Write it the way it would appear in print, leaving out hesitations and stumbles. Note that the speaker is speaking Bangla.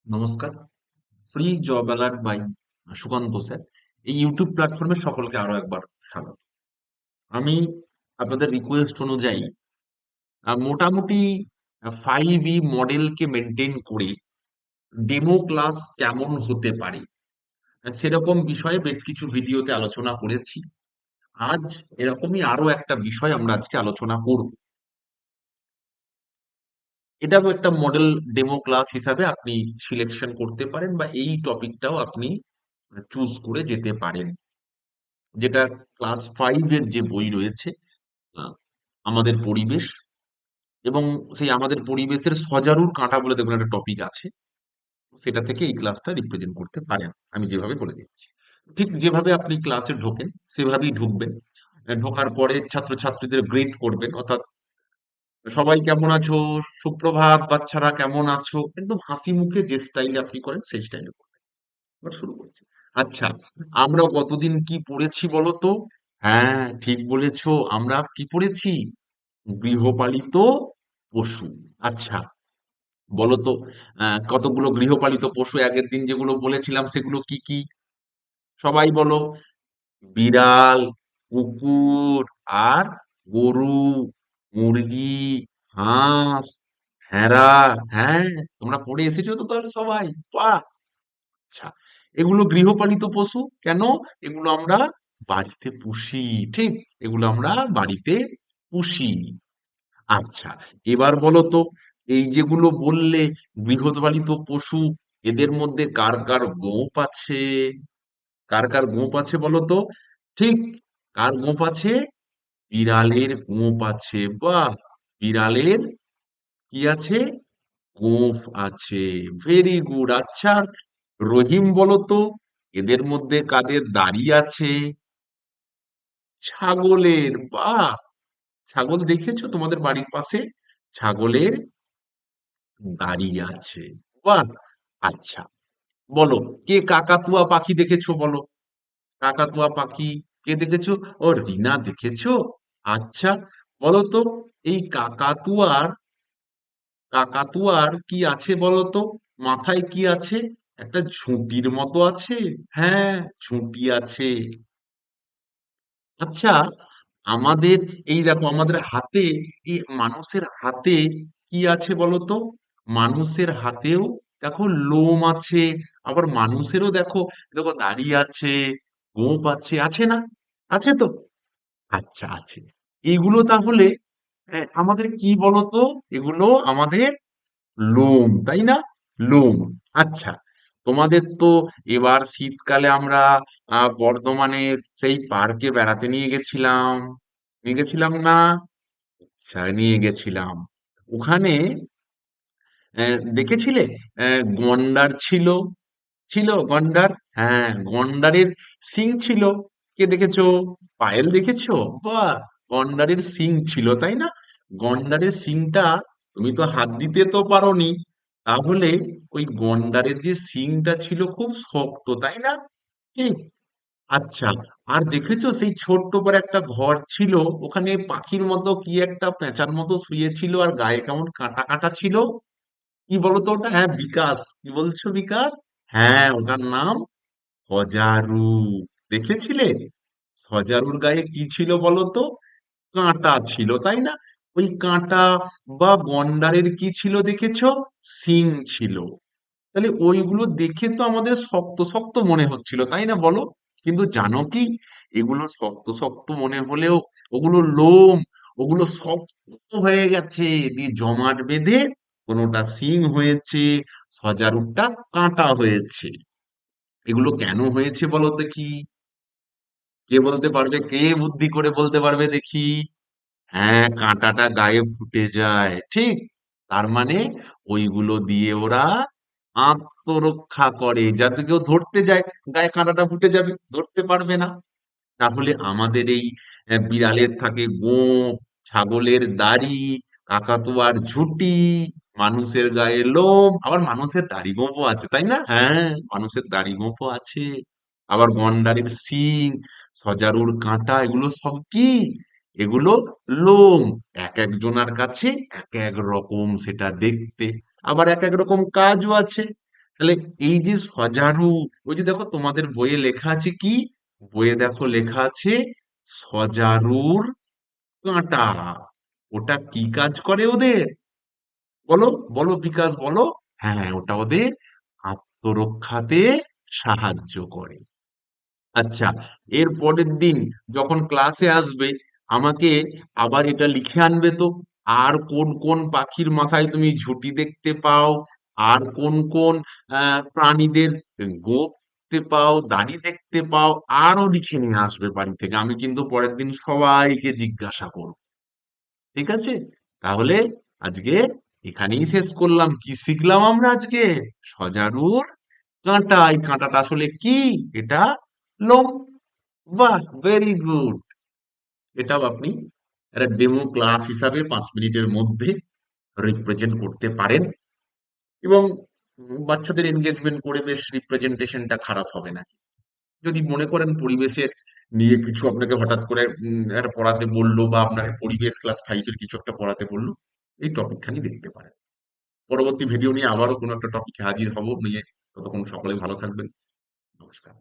নমস্কার। Free job alert by Sukanta sir. এই ইউটিউব প্ল্যাটফর্মে সকলকে আরো একবার স্বাগত। আমি আপনাদের রিকোয়েস্ট অনুযায়ী মোটামুটি 5E মডেলকে মেনটেন করে ডেমো ক্লাস কেমন হতে পারে সেরকম বিষয়ে বেশ কিছু ভিডিওতে আলোচনা করেছি। আজ এরকমই আরো একটা বিষয় আমরা আজকে আলোচনা করব। এটাও একটা মডেল ডেমো ক্লাস হিসাবে আপনি সিলেকশন করতে পারেন বা এই টপিকটাও আপনি চুজ করে যেতে পারেন। যেটা ক্লাস 5 এর যে বই রয়েছে, আহ, আমাদের পরিবেশ, এবং সেই আমাদের পরিবেশের সজারুর কাঁটা বলে দেখুন একটা টপিক আছে, সেটা থেকে এই ক্লাসটা রিপ্রেজেন্ট করতে পারেন। আমি যেভাবে বলে দিচ্ছি, ঠিক যেভাবে আপনি ক্লাসে ঢোকেন সেভাবেই ঢুকবেন। ঢোকার পরে ছাত্রছাত্রীদের গ্রেড করবেন, অর্থাৎ সবাই কেমন আছো, সুপ্রভাত বাচ্চারা কেমন আছো, একদম হাসি মুখে যে স্টাইলে আপনি করেন সেই স্টাইলে করবেন। এবার শুরু করছি। আচ্ছা, আমরা গতদিন কি পড়েছি বলো তো? হ্যাঁ, ঠিক বলেছো, আমরা কি পড়েছি? গৃহপালিত পশু। আচ্ছা, বলো তো, কতগুলো গৃহপালিত পশু আগের দিন যেগুলো বলেছিলাম সেগুলো কি কি? সবাই বলো। বিড়াল, কুকুর, আর গরু, মুরগি, হাঁস, ভেড়া। হ্যাঁ, তোমরা পড়ে এসেছো তো তাহলে সবাই। বাহ! আচ্ছা, এগুলো গৃহপালিত পশু কেন? এগুলো আমরা বাড়িতে পুষি। ঠিক, এগুলো আমরা বাড়িতে পুষি। আচ্ছা, এবার বলো তো, এই যেগুলো বললে গৃহপালিত পশু, এদের মধ্যে কার কার গোঁফ আছে? কার কার গোঁফ আছে বলো তো? ঠিক, কার গোঁফ আছে? বিড়ালের গোঁফ আছে। বাহ! বিড়ালের কি আছে? গোঁফ আছে। Very good. আচ্ছা, রহিম বলো তো, এদের মধ্যে কাদের দাড়ি আছে? ছাগলের। বাহ! ছাগল দেখেছো তোমাদের বাড়ির পাশে? ছাগলের দাঁড়িয়ে আছে। বাহ! আচ্ছা, বলো, কে কাকাতুয়া পাখি দেখেছো বলো? কাকাতুয়া পাখি কে দেখেছো? ও, রিনা দেখেছো? আচ্ছা, বলো তো, এই কাকাতুয়ার কি আছে বলো তো? মাথায় কি আছে? একটা ঝুঁটির মতো আছে। হ্যাঁ, ঝুঁটি আছে। আচ্ছা, আমাদের এই দেখো, আমাদের হাতে, এই মানুষের হাতে কি আছে বলতো? মানুষের হাতেও দেখো লোম আছে। আবার মানুষেরও দেখো, দেখো দাড়ি আছে, গোঁফ আছে, আছে না? আছে তো? আচ্ছা, আছে। এগুলো তাহলে আমাদের কি বলতো? এগুলো আমাদের লোম, তাই না? লোম। আচ্ছা, তোমাদের তো এবার শীতকালে আমরা বর্ধমানে সেই পার্কে বেড়াতে নিয়ে গেছিলাম। নিয়ে গেছিলাম না? আচ্ছা, নিয়ে গেছিলাম। ওখানে দেখেছিলে? গন্ডার ছিল। ছিল গন্ডার। হ্যাঁ, গন্ডারের সিং ছিল। কে দেখেছো? পায়েল দেখেছো? বাহ! গন্ডারের সিং ছিল, তাই না? গন্ডারের সিংটা, তুমি তো হাত দিতে তো পারোনি, তাহলে ওই গন্ডারের যে সিংটা ছিল খুব শক্ত, তাই না? কি? আচ্ছা, আর দেখেছো সেই ছোট্ট করে একটা ঘর ছিল, ওখানে পাখির মতো কি একটা পেঁচার মতো শুয়েছিল, আর গায়ে কেমন কাঁটা কাঁটা ছিল? কি বলতো ওটা? হ্যাঁ, বিকাশ। কি বলছো বিকাশ? হ্যাঁ, ওটার নাম সজারু। দেখেছিলে? সজারুর গায়ে কি ছিল বলতো? কাঁটা ছিল, তাই না? ওই কাঁটা বা গন্ডারের কি ছিল দেখেছো? শিং ছিল। তাহলে ওইগুলো দেখে তো আমাদের শক্ত শক্ত মনে হচ্ছিল, তাই না বলো? কিন্তু জানো কি, এগুলো শক্ত শক্ত মনে হলেও ওগুলো লোম, ওগুলো শক্ত হয়ে গেছে, দিয়ে জমাট বেঁধে কোনোটা শিং হয়েছে, সজারুটা কাঁটা হয়েছে। এগুলো কেন হয়েছে বলো দেখি? কে বলতে পারবে? কে বুদ্ধি করে বলতে পারবে দেখি? হ্যাঁ, কাঁটাটা গায়ে ফুটে যায়, ঠিক। তার মানে ওইগুলো দিয়ে ওরা আত্মরক্ষা করে, যাতে কেউ ধরতে যায় গায়ে কাঁটাটা ফুটে যাবে, ধরতে পারবে না। তাহলে আমাদের এই বিড়ালের থাকে গোঁফ, ছাগলের দাড়ি, কাকাতুয়ার ঝুঁটি, মানুষের গায়ে লোম, আবার মানুষের দাড়ি গোঁফও আছে, তাই না? হ্যাঁ, মানুষের দাড়ি গোঁফও আছে। আবার গন্ডারের শিং, সজারুর কাঁটা, এগুলো সব কি? এগুলো লোম। এক একজনার কাছে এক এক রকম সেটা দেখতে, আবার এক এক রকম কাজও আছে। তাহলে এই যে সজারু, ওই যে দেখো তোমাদের বইয়ে লেখা আছে কি, বইয়ে দেখো লেখা আছে সজারুর কাঁটা। ওটা কি কাজ করে ওদের? বলো, বলো বিকাশ বলো। হ্যাঁ, ওটা ওদের আত্মরক্ষাতে সাহায্য করে। আচ্ছা, এর পরের দিন যখন ক্লাসে আসবে আমাকে আবার এটা লিখে আনবে তো, আর কোন কোন পাখির মাথায় তুমি ঝুঁটি দেখতে পাও, আর কোন কোন প্রাণীদের গোঁফ দেখতে পাও, দাড়ি দেখতে পাও, আরো লিখে নিয়ে আসবে বাড়ি থেকে। আমি কিন্তু পরের দিন সবাইকে জিজ্ঞাসা করব। ঠিক আছে? তাহলে আজকে এখানেই শেষ করলাম। কি শিখলাম আমরা আজকে? সজারুর কাঁটা। এই কাঁটাটা আসলে কি? এটা লোম। বাহ, ভেরি গুড। এটাও আপনি একটা ডেমো ক্লাস হিসাবে 5 মিনিটের মধ্যে রিপ্রেজেন্ট করতে পারেন, এবং বাচ্চাদের এনগেজমেন্ট করে বেশ রিপ্রেজেন্টেশনটা খারাপ হবে না। যদি মনে করেন পরিবেশের নিয়ে কিছু আপনাকে হঠাৎ করে একটা পড়াতে বললো, বা আপনাকে পরিবেশ ক্লাস 5-এর কিছু একটা পড়াতে বললো, এই টপিক খানি দেখতে পারেন। পরবর্তী ভিডিও নিয়ে আবারও কোনো একটা টপিকে হাজির হব নিয়ে। ততক্ষণ সকলে ভালো থাকবেন। নমস্কার।